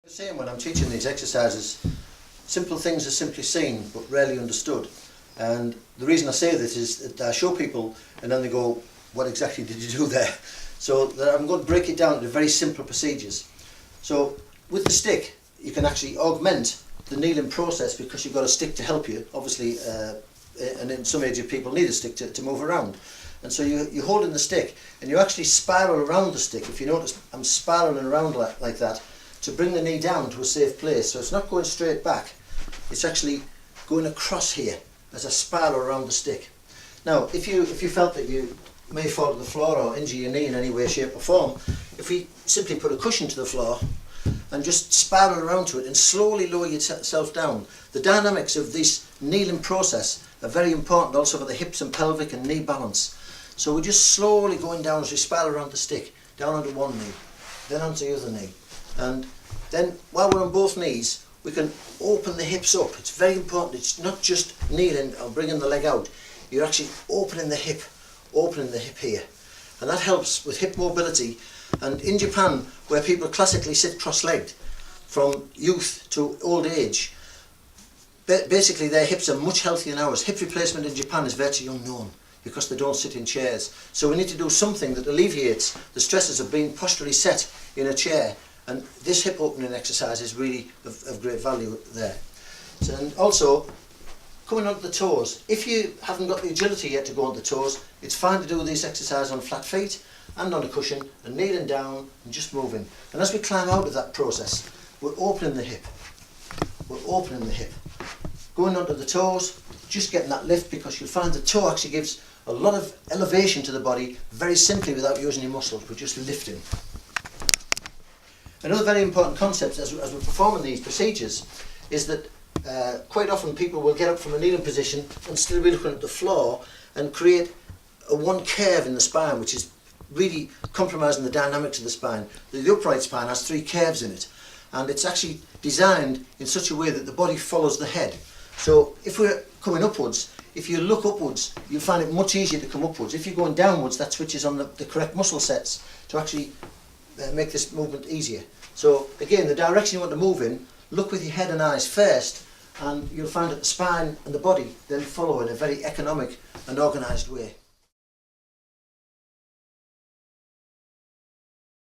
The same when I'm teaching these exercises, simple things are simply seen but rarely understood. And the reason I say this is that I show people and then they go, what exactly did you do there? So that I'm going to break it down into very simple procedures. So with the stick you can actually augment the kneeling process because you've got a stick to help you, obviously, and in some aged people need a stick to move around. And so you hold in the stick and you actually spiral around the stick. If you notice, I'm spiraling around like that to bring the knee down to a safe place. So it's not going straight back, it's actually going across here as a spiral around the stick. Now if you felt that you may fall to the floor or injure your knee in any way, shape or form, if we simply put a cushion to the floor and just spiral around to it and slowly lower yourself down. The dynamics of this kneeling process are very important also for the hips and pelvic and knee balance. So we're just slowly going down as we spiral around the stick, down onto one knee, then onto the other knee. And then while we're on both knees, we can open the hips up. It's very important. It's not just kneeling or bringing the leg out. You're actually opening the hip here. And that helps with hip mobility. And in Japan, where people classically sit cross-legged from youth to old age, basically their hips are much healthier than ours. Hip replacement in Japan is virtually unknown because they don't sit in chairs. So we need to do something that alleviates the stresses of being posturally set in a chair. And this hip opening exercise is really of great value there. So, and also, coming onto the toes. If you haven't got the agility yet to go on the toes, it's fine to do this exercise on flat feet and on a cushion and kneeling down and just moving. And as we climb out of that process, we're opening the hip. We're opening the hip. Going onto the toes, just getting that lift because you'll find the toe actually gives a lot of elevation to the body very simply without using your muscles. We're just lifting. Another very important concept as we're performing these procedures is that quite often people will get up from a kneeling position and still be looking at the floor and create a one curve in the spine, which is really compromising the dynamics of the spine. The upright spine has three curves in it, and it's actually designed in such a way that the body follows the head. So if we're coming upwards, if you look upwards, you'll find it much easier to come upwards. If you're going downwards, that switches on the correct muscle sets to actually make this movement easier. So again, the direction you want to move in, look with your head and eyes first, and you'll find that the spine and the body then follow in a very economic and organised way.